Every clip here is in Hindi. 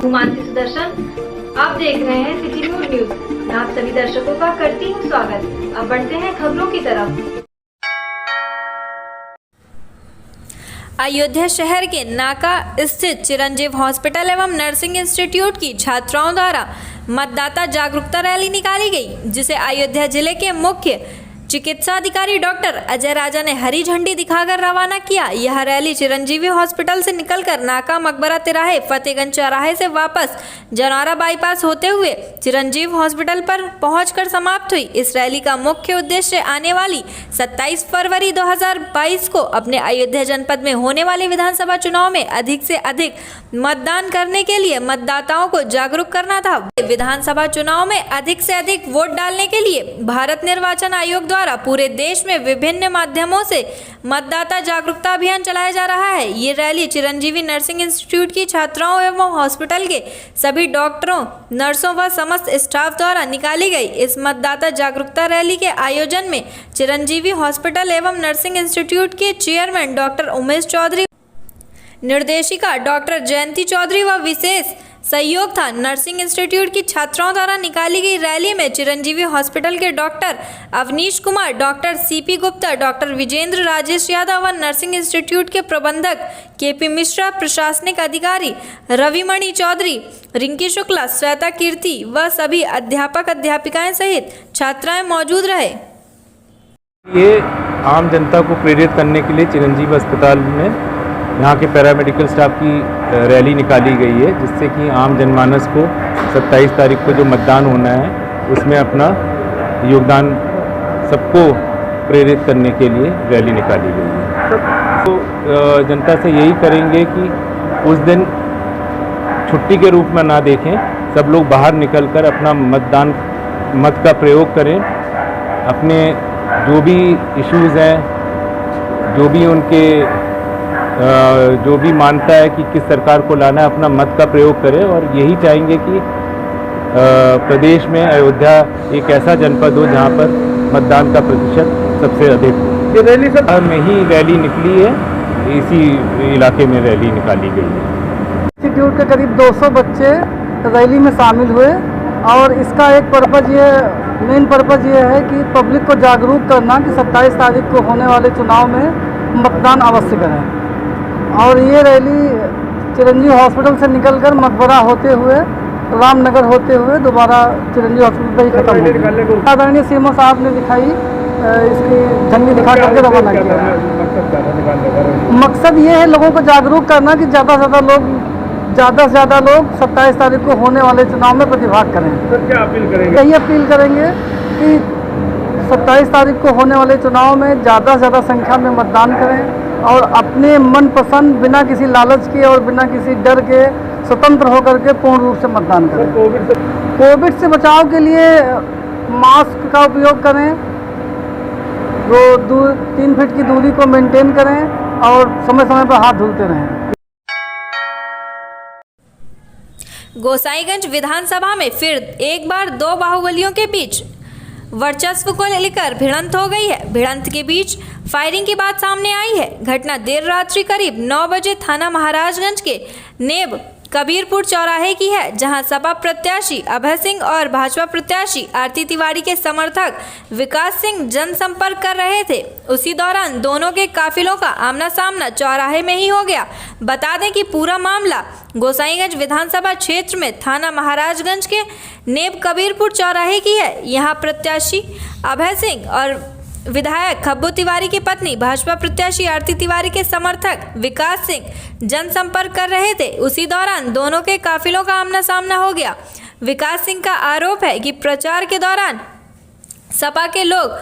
हूँ मानसी सुदर्शन। आप देख रहे हैं सिटी न्यूज। मैं आप सभी दर्शकों का करती हूँ स्वागत। अब बढ़ते हैं खबरों की तरफ। अयोध्या शहर के नाका स्थित चिरंजीव हॉस्पिटल एवं नर्सिंग इंस्टीट्यूट की छात्राओं द्वारा मतदाता जागरूकता रैली निकाली गई, जिसे अयोध्या जिले के मुख्य चिकित्सा अधिकारी डॉक्टर अजय राजा ने हरी झंडी दिखाकर रवाना किया। यह रैली चिरंजीवी हॉस्पिटल से निकलकर नाका मकबरा तिराहे फतेहगंज चौराहे से वापस जनौरा बाईपास होते हुए चिरंजीव हॉस्पिटल पर पहुंचकर समाप्त हुई। इस रैली का मुख्य उद्देश्य आने वाली 27 फरवरी 2022 को अपने अयोध्या जनपद में होने वाले विधानसभा चुनाव में अधिक से अधिक मतदान करने के लिए मतदाताओं को जागरूक करना था। विधानसभा चुनाव में अधिक से अधिक वोट डालने के लिए भारत निर्वाचन आयोग द्वारा पूरे देश में विभिन्न माध्यमों से मतदाता जागरूकता अभियान चलाया जा रहा है। ये रैली चिरंजीवी नर्सिंग इंस्टीट्यूट की छात्राओं एवं हॉस्पिटल के सभी डॉक्टरों, नर्सों व समस्त स्टाफ द्वारा निकाली गई। इस मतदाता जागरूकता रैली के आयोजन में चिरंजीवी हॉस्पिटल एवं नर्सिंग इंस्टीट्यूट के चेयरमैन डॉक्टर उमेश चौधरी, निर्देशिका डॉक्टर जयंती चौधरी व विशेष सहयोग था। नर्सिंग इंस्टीट्यूट की छात्राओं द्वारा निकाली गई रैली में चिरंजीवी हॉस्पिटल के doctor Avnish Kumar, doctor C P Gupta, doctor Vijendra Rajesh Yadav व नर्सिंग इंस्टीट्यूट के प्रबंधक केपी मिश्रा, प्रशासनिक अधिकारी रविमणि चौधरी, रिंकी शुक्ला, श्वेता कीर्ति व सभी अध्यापक अध्यापिकाएं सहित छात्राएं मौजूद रहे। ये आम जनता को प्रेरित करने के लिए चिरंजीवी अस्पताल में यहाँ के पैरामेडिकल स्टाफ की रैली निकाली गई है, जिससे कि आम जनमानस को 27 तारीख को जो मतदान होना है उसमें अपना योगदान सबको प्रेरित करने के लिए रैली निकाली गई है। तो जनता से यही करेंगे कि उस दिन छुट्टी के रूप में ना देखें, सब लोग बाहर निकलकर अपना मत का प्रयोग करें। अपने जो भी इश्यूज़ हैं, जो भी मानता है कि किस सरकार को लाना है, अपना मत का प्रयोग करें। और यही चाहेंगे कि प्रदेश में अयोध्या एक ऐसा जनपद हो जहां पर मतदान का प्रतिशत सबसे अधिक हो। ये रैली सब में ही रैली निकली है, इसी इलाके में रैली निकाली गई है। इंस्टीट्यूट के करीब 200 बच्चे रैली में शामिल हुए और इसका एक मेन पर्पज़ ये है कि पब्लिक को जागरूक करना कि 27 तारीख को होने वाले चुनाव में मतदान अवश्य करें। और ये रैली चिरंजीवी हॉस्पिटल से निकलकर मकबरा होते हुए, रामनगर होते हुए दोबारा चिरंजीवी हॉस्पिटल पर ही खत्म होगी। आदरणीय सीएमओ साहब ने दिखाई, इसकी झंडी दिखा करके रवाना किया। मकसद ये है लोगों को जागरूक करना कि ज़्यादा से ज़्यादा लोग 27 तारीख को होने वाले चुनाव में प्रतिभाग करें। सर, क्या अपील करेंगे? यही अपील करेंगे कि 27 तारीख को होने वाले चुनाव में ज़्यादा से ज़्यादा संख्या में मतदान करें और अपने मनपसंद, बिना किसी लालच के और बिना किसी डर के स्वतंत्र होकर के पूर्ण रूप से मतदान करें। कोविड से बचाव के लिए मास्क का उपयोग करें, 3 फीट की दूरी को मेंटेन करें और समय समय पर हाथ धुलते रहें। गोसाईगंज विधानसभा में फिर एक बार दो बाहुबलियों के बीच वर्चस्व को लेकर भिड़ंत हो गई है। भिड़ंत के बीच फायरिंग की बात सामने आई है। घटना देर रात्रि करीब 9 बजे थाना महाराजगंज के नेब कबीरपुर चौराहे की है, जहां सपा प्रत्याशी अभय सिंह और भाजपा प्रत्याशी आरती तिवारी के समर्थक विकास सिंह जनसंपर्क कर रहे थे। उसी दौरान दोनों के काफिलों का आमना सामना चौराहे में ही हो गया। बता दें कि पूरा मामला गोसाईगंज विधानसभा क्षेत्र में थाना महाराजगंज के नेब कबीरपुर चौराहे की है। यहाँ प्रत्याशी अभय सिंह और विधायक खब्बू तिवारी की पत्नी भाजपा प्रत्याशी आरती तिवारी के समर्थक विकास सिंह जनसंपर्क कर रहे थे। उसी दौरान दोनों के काफिलों का आमना सामना हो गया। विकास सिंह का आरोप है कि प्रचार के दौरान सपा के लोग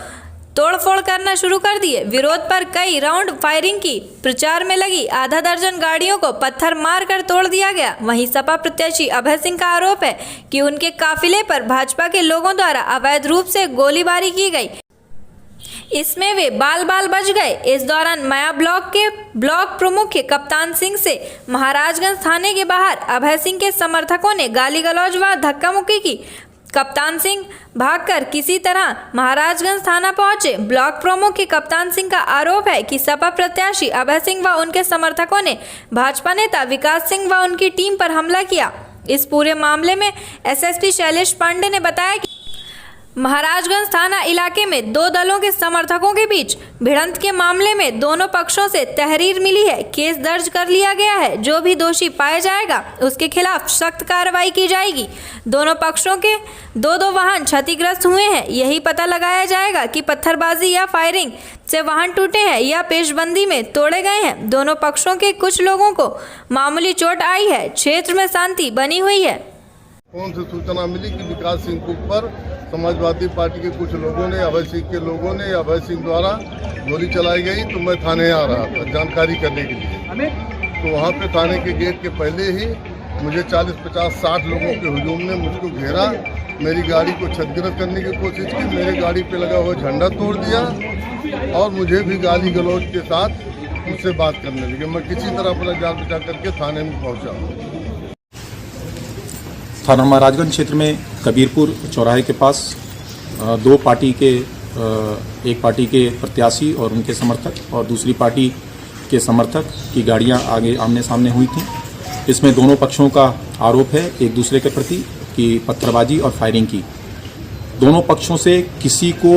तोड़फोड़ करना शुरू कर दिए। विरोध पर कई राउंड फायरिंग की। प्रचार में लगी आधा दर्जन गाड़ियों को पत्थर मारकर तोड़ दिया गया। वहीं सपा प्रत्याशी अभय सिंह का आरोप है कि उनके काफिले पर भाजपा के लोगों द्वारा अवैध रूप से गोलीबारी की गई। इसमें वे बाल बच गए। इस दौरान माया ब्लॉक के ब्लॉक प्रमुख कप्तान सिंह से महाराजगंज थाने के बाहर अभय सिंह के समर्थकों ने गाली गलौज व धक्का मुक्की की। कप्तान सिंह भागकर किसी तरह महाराजगंज थाना पहुंचे। ब्लॉक प्रमुख के कप्तान सिंह का आरोप है कि सपा प्रत्याशी अभय सिंह व उनके समर्थकों ने भाजपा नेता विकास सिंह व उनकी टीम पर हमला किया। इस पूरे मामले में एसएसपी शैलेश पांडे ने बताया कि महाराजगंज थाना इलाके में दो दलों के समर्थकों के बीच भिड़ंत के मामले में दोनों पक्षों से तहरीर मिली है। केस दर्ज कर लिया गया है। जो भी दोषी पाया जाएगा उसके खिलाफ सख्त कार्रवाई की जाएगी। दोनों पक्षों के दो वाहन क्षतिग्रस्त हुए हैं। यही पता लगाया जाएगा कि पत्थरबाजी या फायरिंग से वाहन टूटे हैं या पेशबंदी में तोड़े गए हैं। दोनों पक्षों के कुछ लोगों को मामूली चोट आई है। क्षेत्र में शांति बनी हुई है। कौन सी सूचना मिली कि विकास सिंह के ऊपर समाजवादी पार्टी के कुछ लोगों ने, अभय सिंह के लोगों ने, अभय सिंह द्वारा गोली चलाई गई, तो मैं थाने आ रहा था जानकारी करने के लिए। तो वहाँ पे थाने के गेट के पहले ही मुझे 40, 50, 60 लोगों के हुजूम ने मुझको घेरा, मेरी गाड़ी को क्षतिग्रस्त करने की कोशिश की, मेरे गाड़ी पे लगा हुआ झंडा तोड़ दिया और मुझे भी गाली गलौज के साथ मुझसे बात करने लगे। मैं किसी तरह अपना जान बचा करके थाने में पहुँचा। थाना महाराजगंज क्षेत्र में कबीरपुर चौराहे के पास दो पार्टी के, एक पार्टी के प्रत्याशी और उनके समर्थक और दूसरी पार्टी के समर्थक की गाड़ियां आगे आमने सामने हुई थी। इसमें दोनों पक्षों का आरोप है एक दूसरे के प्रति कि पत्थरबाजी और फायरिंग की। दोनों पक्षों से किसी को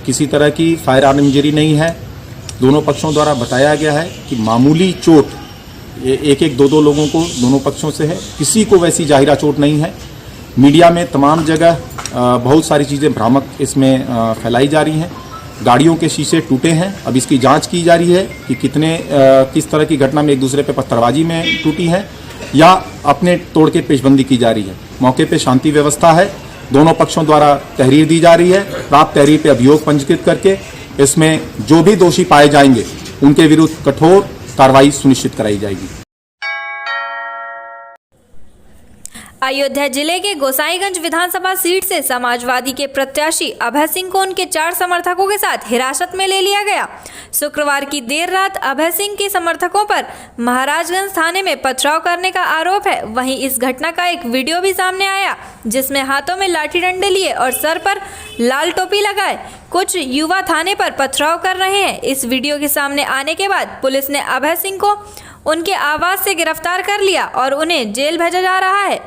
किसी तरह की फायर आर्म इंजरी नहीं है। दोनों पक्षों द्वारा बताया गया है कि मामूली चोट एक दो लोगों को दोनों पक्षों से है। किसी को वैसी जाहिरा चोट नहीं है। मीडिया में तमाम जगह बहुत सारी चीज़ें भ्रामक इसमें फैलाई जा रही हैं। गाड़ियों के शीशे टूटे हैं। अब इसकी जांच की जा रही है कि किस तरह की घटना में एक दूसरे पे पत्थरबाजी में टूटी है या अपने तोड़ के पेशबंदी की जा रही है। मौके पे शांति व्यवस्था है। दोनों पक्षों द्वारा तहरीर दी जा रही है। प्राप्त तहरीर पे अभियोग पंजीकृत करके इसमें जो भी दोषी पाए जाएंगे उनके विरुद्ध कठोर कार्रवाई सुनिश्चित कराई जाएगी। अयोध्या जिले के गोसाईगंज विधानसभा सीट से समाजवादी के प्रत्याशी अभय सिंह को उनके 4 समर्थकों के साथ हिरासत में ले लिया गया। शुक्रवार की देर रात अभय सिंह के समर्थकों पर महाराजगंज थाने में पथराव करने का आरोप है। वहीं इस घटना का एक वीडियो भी सामने आया जिसमें हाथों में लाठी डंडे लिए और सर पर लाल टोपी लगाए कुछ युवा थाने पर पथराव कर रहे हैं। इस वीडियो के सामने आने के बाद पुलिस ने अभय सिंह को उनके आवास से गिरफ्तार कर लिया और उन्हें जेल भेजा जा रहा है।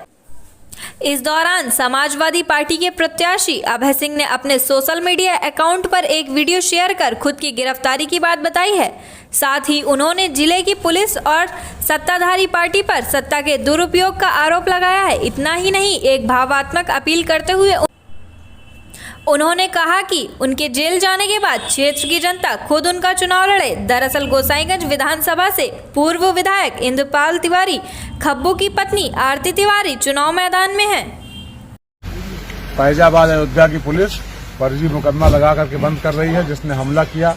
इस दौरान समाजवादी पार्टी के प्रत्याशी अभय सिंह ने अपने सोशल मीडिया अकाउंट पर एक वीडियो शेयर कर खुद की गिरफ्तारी की बात बताई है। साथ ही उन्होंने जिले की पुलिस और सत्ताधारी पार्टी पर सत्ता के दुरुपयोग का आरोप लगाया है। इतना ही नहीं, एक भावात्मक अपील करते हुए उन्होंने कहा कि उनके जेल जाने के बाद क्षेत्र की जनता खुद उनका चुनाव लड़े। दरअसल गोसाईगंज विधानसभा से पूर्व विधायक इंद्रपाल तिवारी खब्बू की पत्नी आरती तिवारी चुनाव मैदान में हैं। फैजाबाद अयोध्या की पुलिस फर्जी मुकदमा लगा करके बंद कर रही है, जिसने हमला किया।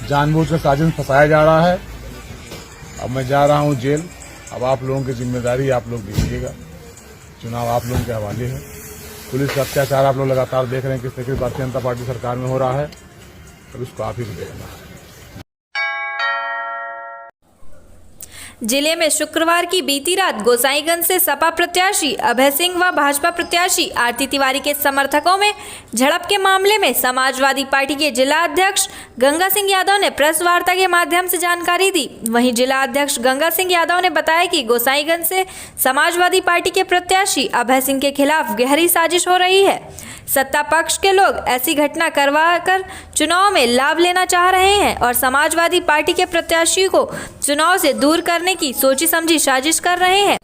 जानबूझ कर साजिश फंसाया जा रहा है। अब मैं जा रहा हूं जेल। अब आप लोगों की जिम्मेदारी आप लोग दीजिएगा। चुनाव आप लोगों के हवाले है। पुलिस का अत्याचार आप लोग लगातार देख रहे हैं किस तरीके से भारतीय जनता पार्टी सरकार में हो रहा है। अब इसको आप ही को देखना है। जिले में शुक्रवार की बीती रात गोसाईगंज से सपा प्रत्याशी अभय सिंह व भाजपा प्रत्याशी आरती तिवारी के समर्थकों में झड़प के मामले में समाजवादी पार्टी के जिला अध्यक्ष गंगा सिंह यादव ने प्रेस वार्ता के माध्यम से जानकारी दी। वहीं जिला अध्यक्ष गंगा सिंह यादव ने बताया कि गोसाईगंज से समाजवादी पार्टी के प्रत्याशी अभय सिंह के खिलाफ गहरी साजिश हो रही है। सत्ता पक्ष के लोग ऐसी घटना करवाकर चुनाव में लाभ लेना चाह रहे हैं और समाजवादी पार्टी के प्रत्याशी को चुनाव से दूर करने की सोची समझी साजिश कर रहे हैं।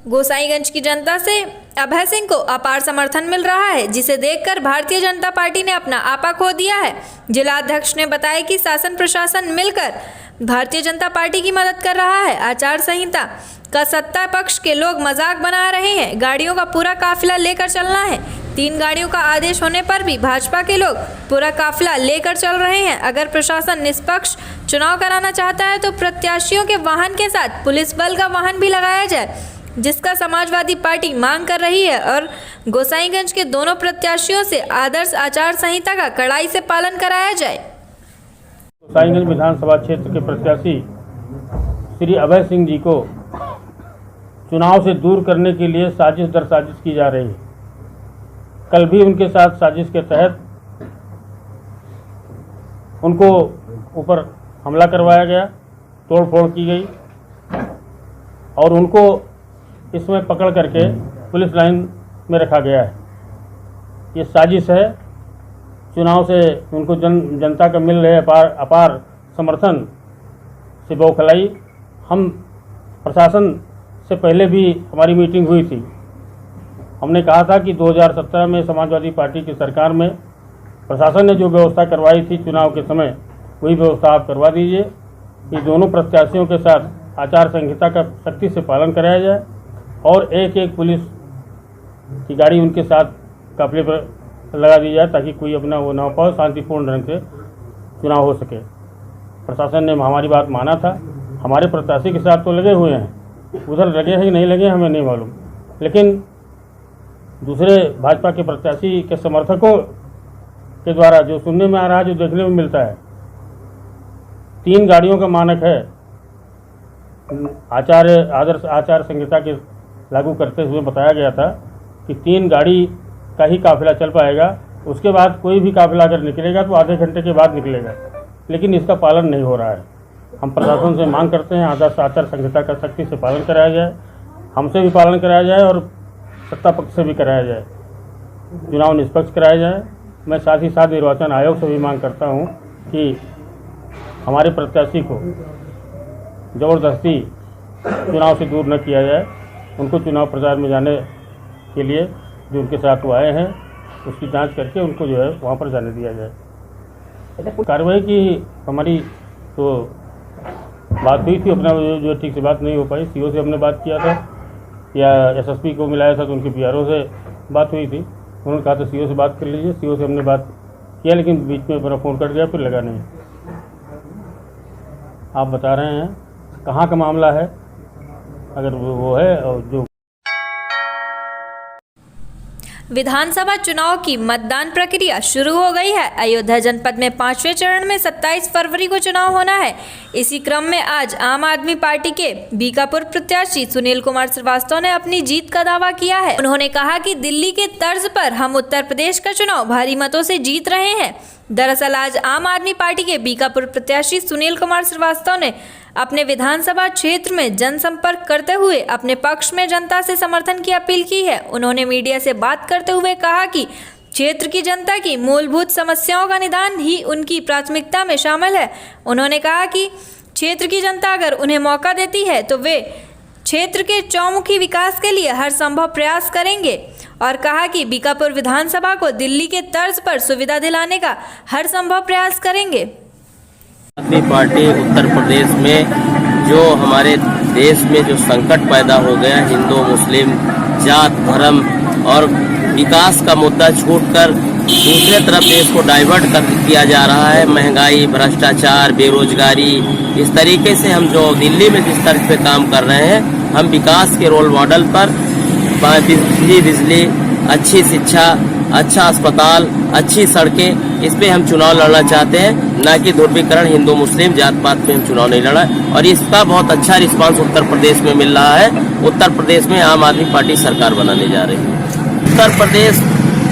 गोसाईगंज की जनता से अभय सिंह को अपार समर्थन मिल रहा है, जिसे देखकर भारतीय जनता पार्टी ने अपना आपा खो दिया है। जिला अध्यक्ष ने बताया कि शासन प्रशासन मिलकर भारतीय जनता पार्टी की मदद कर रहा है। आचार संहिता का सत्ता पक्ष के लोग मजाक बना रहे हैं। गाड़ियों का पूरा काफिला लेकर चलना है। 3 गाड़ियों का आदेश होने पर भी भाजपा के लोग पूरा काफिला लेकर चल रहे हैं। अगर प्रशासन निष्पक्ष चुनाव कराना चाहता है तो प्रत्याशियों के वाहन के साथ पुलिस बल का वाहन भी लगाया जाए, जिसका समाजवादी पार्टी मांग कर रही है और गोसाईगंज के दोनों प्रत्याशियों से आदर्श आचार संहिता का कड़ाई से पालन कराया जाए। गोसाईगंज विधानसभा क्षेत्र के प्रत्याशी श्री अभय सिंह जी को चुनाव से दूर करने के लिए साजिश दर साजिश की जा रही है। कल भी उनके साथ साजिश के तहत उनको ऊपर हमला करवाया गया, तोड़फोड़ की गई और उनको इसमें पकड़ करके पुलिस लाइन में रखा गया है। ये साजिश है। चुनाव से उनको जनता का मिल रहे अपार समर्थन से बौखलाई। हम प्रशासन से पहले भी हमारी मीटिंग हुई थी। हमने कहा था कि 2017 में समाजवादी पार्टी की सरकार में प्रशासन ने जो व्यवस्था करवाई थी चुनाव के समय, वही व्यवस्था आप करवा दीजिए। ये दोनों प्रत्याशियों के साथ आचार संहिता का सख्ती से पालन कराया जाए और एक एक पुलिस की गाड़ी उनके साथ काफिले पर लगा दी जाए ताकि कोई अपना वो ना हो पाए, शांतिपूर्ण ढंग से चुनाव हो सके। प्रशासन ने हमारी बात माना था। हमारे प्रत्याशी के साथ तो लगे हुए हैं, उधर लगे हैं कि नहीं लगे हमें नहीं मालूम, लेकिन दूसरे भाजपा के प्रत्याशी के समर्थकों के द्वारा जो सुनने में आ रहा है, जो देखने में मिलता है, 3 गाड़ियों का मानक है। आदर्श आचार संहिता के लागू करते हुए बताया गया था कि 3 गाड़ी का ही काफिला चल पाएगा। उसके बाद कोई भी काफिला अगर निकलेगा तो आधे घंटे के बाद निकलेगा, लेकिन इसका पालन नहीं हो रहा है। हम प्रशासन से मांग करते हैं आदर्श आचार संहिता का सख्ती से पालन कराया जाए, हमसे भी पालन कराया जाए और सत्ता पक्ष से भी कराया जाए, चुनाव निष्पक्ष कराया जाए। मैं साथ ही साथ निर्वाचन आयोग से भी मांग करता हूं कि हमारे प्रत्याशी को ज़बरदस्ती चुनाव से दूर न किया जाए। उनको चुनाव प्रचार में जाने के लिए जो उनके साथ वो आए हैं उसकी जांच करके उनको जो है वहाँ पर जाने दिया जाए। कार्रवाई की हमारी तो बात हुई थी, अपना जो ठीक से बात नहीं हो पाई। सीओ से हमने बात किया था या एसएसपी को मिलाया था तो उनके पीआरओ से बात हुई थी। उन्होंने कहा था सीओ से बात कर लीजिए। सीओ से हमने बात किया, लेकिन बीच में मेरा फ़ोन कट गया, फिर लगा नहीं। आप बता रहे हैं कहाँ का मामला है, अगर वो है और जो विधानसभा चुनाव की मतदान प्रक्रिया शुरू हो गई है। अयोध्या जनपद में 5वें चरण में 27 फरवरी को चुनाव होना है। इसी क्रम में आज आम आदमी पार्टी के बीकापुर प्रत्याशी सुनील कुमार श्रीवास्तव ने अपनी जीत का दावा किया है। उन्होंने कहा कि दिल्ली के तर्ज पर हम उत्तर प्रदेश का चुनाव भारी मतों से जीत रहे हैं। दरअसल आज आम आदमी पार्टी के बीकापुर प्रत्याशी सुनील कुमार श्रीवास्तव ने अपने विधानसभा क्षेत्र में जनसंपर्क करते हुए अपने पक्ष में जनता से समर्थन की अपील की है। उन्होंने मीडिया से बात करते हुए कहा कि क्षेत्र की जनता की मूलभूत समस्याओं का निदान ही उनकी प्राथमिकता में शामिल है। उन्होंने कहा कि क्षेत्र की जनता अगर उन्हें मौका देती है तो वे क्षेत्र के चौमुखी विकास के लिए हर संभव प्रयास करेंगे और कहा कि बीकापुर विधानसभा को दिल्ली के तर्ज पर सुविधा दिलाने का हर संभव प्रयास करेंगे। आदमी पार्टी उत्तर प्रदेश में जो हमारे देश में जो संकट पैदा हो गया, हिंदू मुस्लिम जात धर्म और विकास का मुद्दा छूटकर दूसरे तरफ देश को डाइवर्ट कर किया जा रहा है, महंगाई, भ्रष्टाचार, बेरोजगारी, इस तरीके से हम जो दिल्ली में जिस तरह पे काम कर रहे हैं, हम विकास के रोल मॉडल पर बिजली, अच्छी शिक्षा, अच्छा अस्पताल, अच्छी सड़कें, इस पे हम चुनाव लड़ना चाहते हैं, ना कि ध्रुवीकरण हिंदू मुस्लिम जात पात पे हम चुनाव नहीं लड़ा। और इसका बहुत अच्छा रिस्पांस उत्तर प्रदेश में मिल रहा है। उत्तर प्रदेश में आम आदमी पार्टी सरकार बनाने जा रही है। उत्तर प्रदेश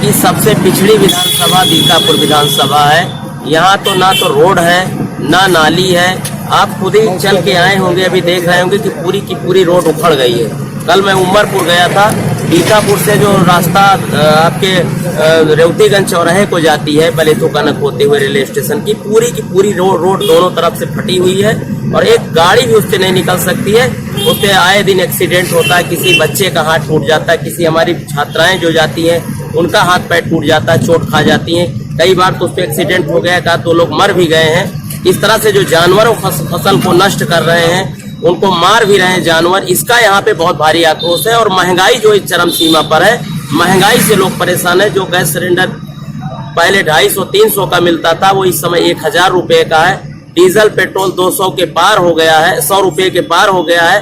की सबसे पिछड़ी विधानसभा बीकापुर विधानसभा है। यहाँ तो ना तो रोड है ना नाली है। आप खुद ही चल के आए होंगे, अभी देख रहे होंगे कि पूरी की पूरी रोड उखड़ गई है। कल मैं उमरपुर गया था, बीकापुर से जो रास्ता आपके रेवतीगंज चौराहे को जाती है बलेथो कनक होते हुए रेलवे स्टेशन की पूरी रोड दोनों तरफ से फटी हुई है और एक गाड़ी भी उससे नहीं निकल सकती है। उससे आए दिन एक्सीडेंट होता है, किसी बच्चे का हाथ टूट जाता है, किसी हमारी छात्राएं जो जाती हैं उनका हाथ पैर टूट जाता है, चोट खा जाती हैं। कई बार तो उस पर एक्सीडेंट हो गया था तो लोग मर भी गए हैं। इस तरह से जो जानवरों फसल को नष्ट कर रहे हैं, उनको मार भी रहे हैं जानवर, इसका यहाँ पे बहुत भारी आक्रोश है। और महंगाई जो इस चरम सीमा पर है, महंगाई से लोग परेशान है। जो गैस सिलेंडर पहले 250-300 का मिलता था, वो इस समय 1000 रुपए का है। डीजल पेट्रोल 200 के पार हो गया है, 100 रुपए के पार हो गया है।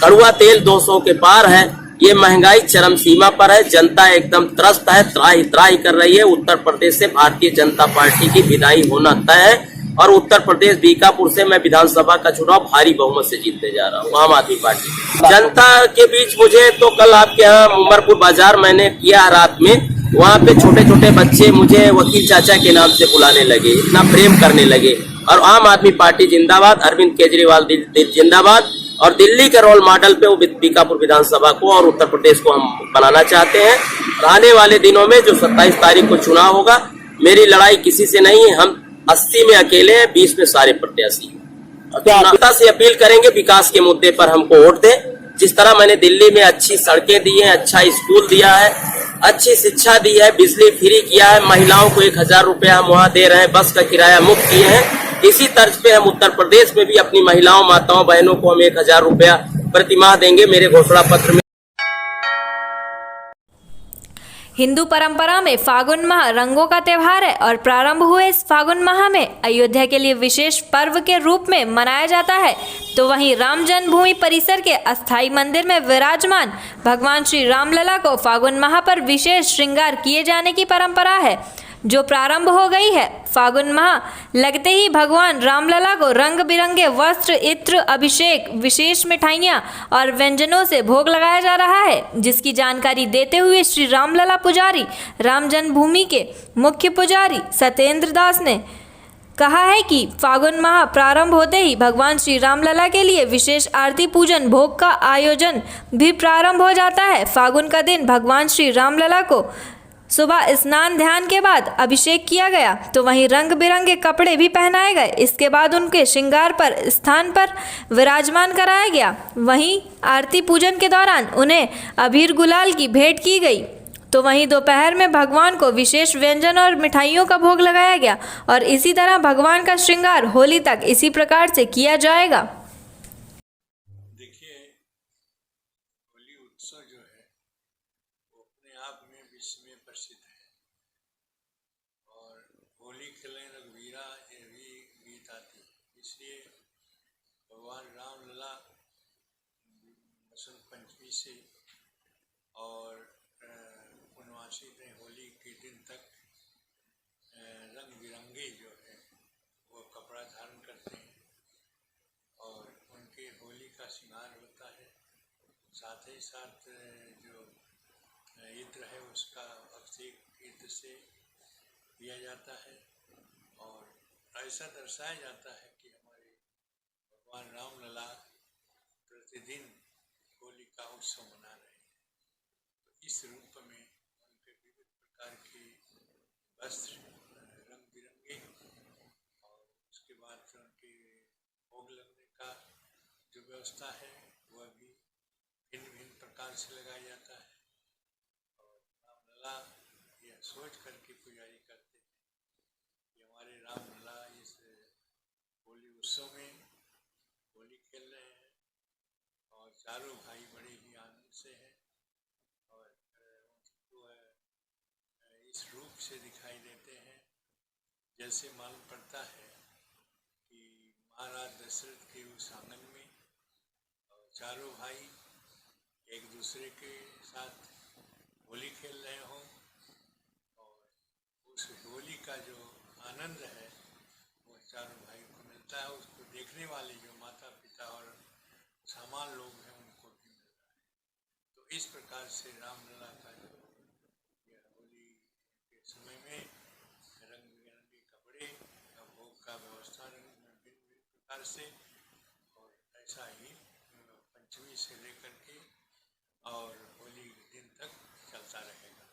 कड़ुआ तेल 200 के पार है। ये महंगाई चरम सीमा पर है। जनता एकदम त्रस्त है, त्राही त्राही कर रही है। उत्तर प्रदेश से भारतीय जनता पार्टी की विदाई होना तय है और उत्तर प्रदेश बीकापुर से मैं विधानसभा का चुनाव भारी बहुमत से जीतने जा रहा हूँ, आम आदमी पार्टी। जनता के बीच मुझे तो कल आपके यहाँ उमरपुर बाजार मैंने किया रात में, वहाँ पे छोटे छोटे बच्चे मुझे वकील चाचा के नाम से बुलाने लगे, इतना प्रेम करने लगे। और आम आदमी पार्टी जिंदाबाद, अरविंद केजरीवाल जिंदाबाद। और दिल्ली के रोल मॉडल पे वो बीकापुर विधानसभा को और उत्तर प्रदेश को हम बनाना चाहते हैं। और आने वाले दिनों में जो 27 तारीख को चुनाव होगा, मेरी लड़ाई किसी से नहीं है, हम 80 में अकेले हैं, 20 में सारे प्रत्याशी। जनता से अपील करेंगे विकास के मुद्दे पर हमको वोट दें। जिस तरह मैंने दिल्ली में अच्छी सड़कें दी हैं, अच्छा स्कूल दिया है, अच्छी शिक्षा दी है, बिजली फ्री किया है, महिलाओं को 1000 रुपया हम वहाँ दे रहे हैं, बस का किराया मुफ्त किए हैं। इसी तर्ज पे हम उत्तर प्रदेश में भी अपनी महिलाओं, माताओं, बहनों को हम 1000 रुपया प्रतिमाह देंगे। मेरे घोषणा पत्र में हिंदू परंपरा में फागुन माह रंगों का त्यौहार है और प्रारंभ हुए इस फागुन माह में अयोध्या के लिए विशेष पर्व के रूप में मनाया जाता है। तो वहीं राम जन्मभूमि परिसर के अस्थाई मंदिर में विराजमान भगवान श्री रामलला को फागुन माह पर विशेष श्रृंगार किए जाने की परंपरा है, जो प्रारंभ हो गई है। फागुन माह लगते ही भगवान रामलला को रंग बिरंगे वस्त्र, इत्र, अभिषेक, विशेष मिठाइयाँ और व्यंजनों से भोग लगाया जा रहा है, जिसकी जानकारी देते हुए श्री रामलला पुजारी, राम जन्मभूमि के मुख्य पुजारी सत्येंद्र दास ने कहा है कि फागुन माह प्रारंभ होते ही भगवान श्री रामलला के लिए विशेष आरती, पूजन, भोग का आयोजन भी प्रारंभ हो जाता है। फागुन का दिन भगवान श्री रामलला को सुबह स्नान ध्यान के बाद अभिषेक किया गया, तो वहीं रंग बिरंगे कपड़े भी पहनाए गए। इसके बाद उनके श्रृंगार पर स्थान पर विराजमान कराया गया। वहीं आरती पूजन के दौरान उन्हें अबीर गुलाल की भेंट की गई। तो वहीं दोपहर में भगवान को विशेष व्यंजन और मिठाइयों का भोग लगाया गया और इसी तरह भगवान का श्रृंगार होली तक इसी प्रकार से किया जाएगा। देखिए, होली उत्सव जो है वो अपने आप में विश्व में प्रसिद्ध है और होली खेलें रघुवीरा ये भी गीत आती है। इसलिए भगवान रामलला बसंत पंचमी से और पूर्णमासी में होली के दिन तक रंग बिरंगे जो है वो कपड़ा धारण करते हैं और उनके होली का श्रृंगार होता है। साथ ही साथ जो इत्र है उसका अभिषेक इत्र से किया जाता है और ऐसा दर्शाया जाता है कि हमारे भगवान रामलला प्रतिदिन होली का उत्सव मना रहे हैं। तो इस रूप में उनके विविध प्रकार के वस्त्र रंग बिरंगे और उसके बाद उनके भोग लगने का जो व्यवस्था है वह भी भिन्न भिन्न प्रकार से लगाया जाता है। और रामलला यह सोच करके पुजारी करते हैं कि हमारे रामलला इस होली उत्सव में होली खेल रहे हैं और चारों भाई बड़े ही आनंद से हैं और उनको इस रूप से दिखाई देते हैं जैसे मालूम पड़ता है कि महाराज दशरथ के उस आंगन में चारों भाई एक दूसरे के साथ होली खेल रहे हों और उस होली का जो आनंद है वो चारों भाई को मिलता है। उसको देखने वाले जो माता पिता और सामान लोग हैं उनको भी मिल रहा है। तो इस प्रकार से रामलला का जो होली के समय में रंग बिरंगे कपड़े या भोग का व्यवस्था भिन्न प्रकार से और ऐसा ही पंचमी से लेकर के और होली के दिन तक चलता रहेगा।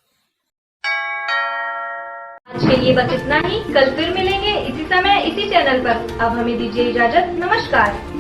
आज के लिए बस इतना ही। कल फिर मिलेंगे इसी समय इसी चैनल पर। अब हमें दीजिए इजाजत। नमस्कार।